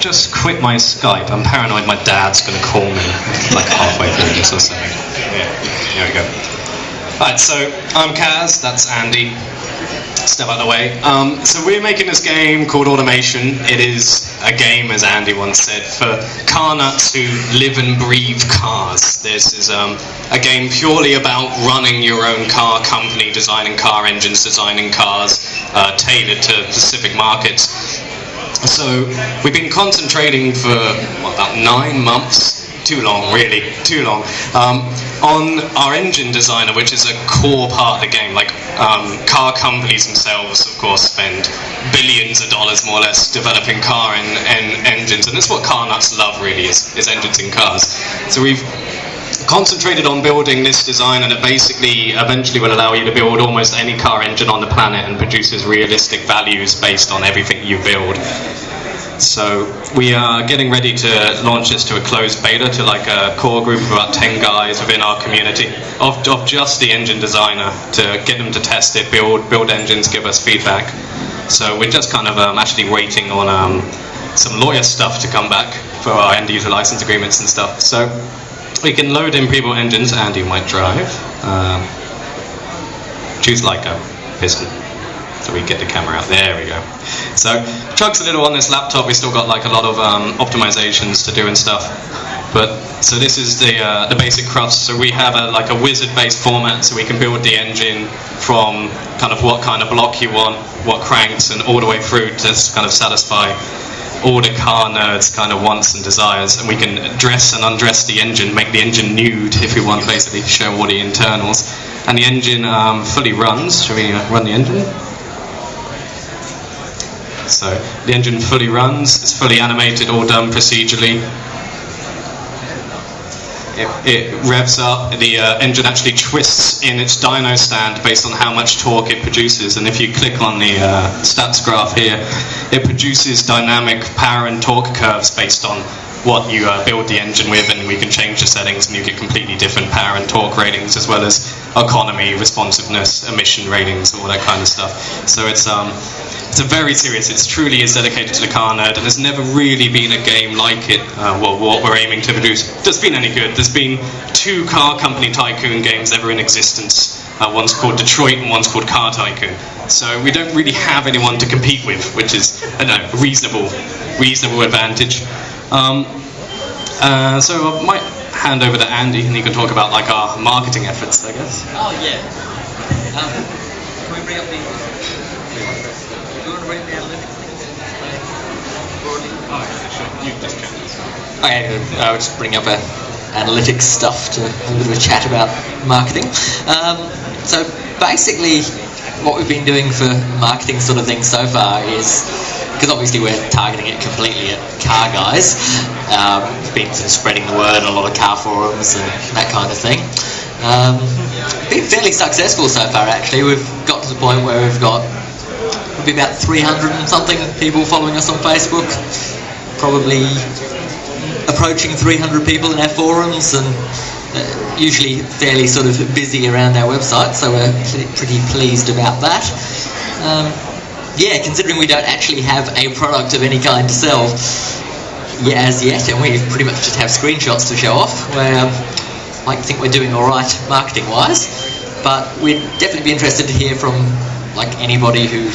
just quit my Skype. I'm paranoid my dad's going to call me like halfway through this or something. Yeah, here we go. Right, so I'm Kaz, that's Andy. Step out of the way. So we're making this game called Automation. It is a game, as Andy once said, for car nuts who live and breathe cars. This is a game purely about running your own car company, designing car engines, designing cars tailored to specific markets. So we've been concentrating for about 9 months. Too long, really, too long, on our engine designer, which is a core part of the game. Like, car companies themselves, of course, spend billions of dollars, more or less, developing car and engines, and that's what car nuts love, really, is engines in cars. So we've concentrated on building this design, and it basically eventually will allow you to build almost any car engine on the planet and produces realistic values based on everything you build. So we are getting ready to launch this to a closed beta to like a core group of about 10 guys within our community of just the engine designer to get them to test it, build engines, give us feedback. So we're just kind of actually waiting on some lawyer stuff to come back for our end user license agreements and stuff. So we can load in people engines. Andy might drive. Choose Leica, piston. So we get the camera out. There we go. So chugs a little on this laptop. We still got like a lot of optimizations to do and stuff. But so this is the basic crust. So we have like a wizard-based format, so we can build the engine from kind of what kind of block you want, what cranks, and all the way through to kind of satisfy all the car nerds' kind of wants and desires. And we can dress and undress the engine, make the engine nude if we want, basically show all the internals. And the engine fully runs. Shall we run the engine? So the engine fully runs, it's fully animated, all done procedurally. It revs up, the engine actually twists in its dyno stand based on how much torque it produces, and if you click on the stats graph here, it produces dynamic power and torque curves based on what you build the engine with, and we can change the settings and you get completely different power and torque ratings, as well as economy, responsiveness, emission ratings, all that kind of stuff. So it's a very serious, it truly is dedicated to the car nerd, and there's never really been a game like it, well, what we're aiming to produce, that's been any good. There's been 2 car company tycoon games ever in existence. One's called Detroit and one's called Car Tycoon. So we don't really have anyone to compete with, which is, I don't know, reasonable advantage. So I might hand over to Andy, and he can talk about like our marketing efforts, I guess. Oh yeah. Can we bring up the? Do you want to bring up the analytics thing? Sure. You just can. Okay, I'll just bring up analytics stuff to have a bit of a chat about marketing. So basically, what we've been doing for marketing sort of things so far is, because obviously we're targeting it completely at car guys, we've been sort of spreading the word on a lot of car forums and that kind of thing. Been fairly successful so far, actually. We've got to the point where we've got probably about 300 and something people following us on Facebook, probably approaching 300 people in our forums, and usually fairly sort of busy around our website, so we're pretty pleased about that. Yeah, considering we don't actually have a product of any kind to sell as yet, and we pretty much just have screenshots to show off, I think we're doing alright marketing-wise, but we'd definitely be interested to hear from like anybody who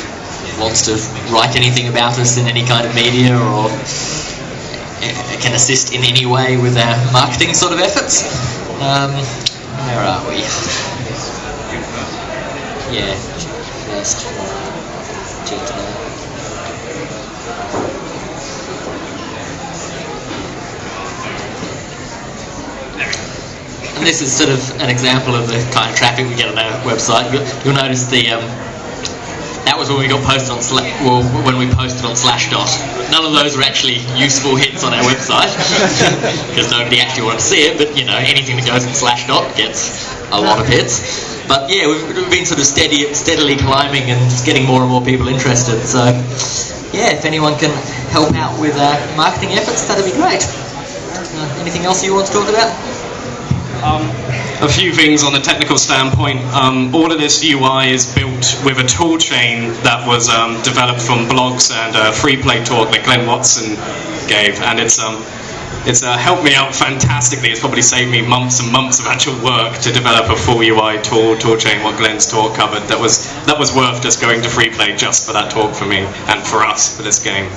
wants to write anything about us in any kind of media, or can assist in any way with our marketing sort of efforts. Where are we? Yeah, first. And this is sort of an example of the kind of traffic we get on our website. You'll notice that was when we got posted on when we posted on Slashdot. None of those are actually useful hits on our website because nobody actually wanted to see it. But you know, anything that goes in Slashdot gets a lot of hits. But yeah, we've been sort of steadily climbing and just getting more and more people interested. So yeah, if anyone can help out with marketing efforts, that'd be great. Anything else you want to talk about? A few things on a technical standpoint. All of this UI is built with a tool chain that was developed from blogs and free play talk that Glenn Watson gave, and it's helped me out fantastically. It's probably saved me months and months of actual work to develop a full UI tool chain, what Glenn's talk covered. That was worth just going to free play just for that talk for me and for us for this game.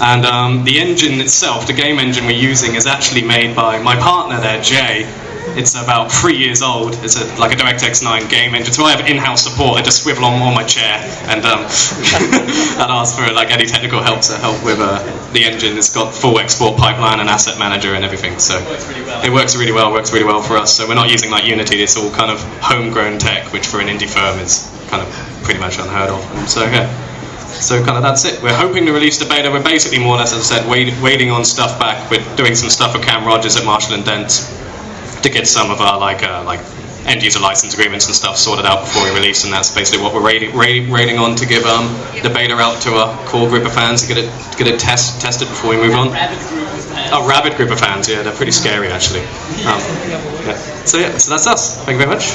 And the engine itself, the game engine we're using, is actually made by my partner there, Jay. It's about 3 years old. It's like a DirectX 9 game engine. So I have in-house support. I just swivel on my chair and ask for like any technical help to help with the engine. It's got full export pipeline and asset manager and everything. So it works really well. Works really well for us. So we're not using like Unity. It's all kind of homegrown tech, which for an indie firm is kind of pretty much unheard of. And so yeah. So kind of that's it. We're hoping to release the beta. We're basically more or less, as I said, waiting on stuff back. We're doing some stuff with Cam Rogers at Marshall and Dent to get some of our like end user license agreements and stuff sorted out before we release, and that's basically what we're rating on to give the beta out to our core group of fans to get it tested before we move on. Oh, rabid group of fans, yeah, they're pretty scary actually. Yeah. So that's us. Thank you very much.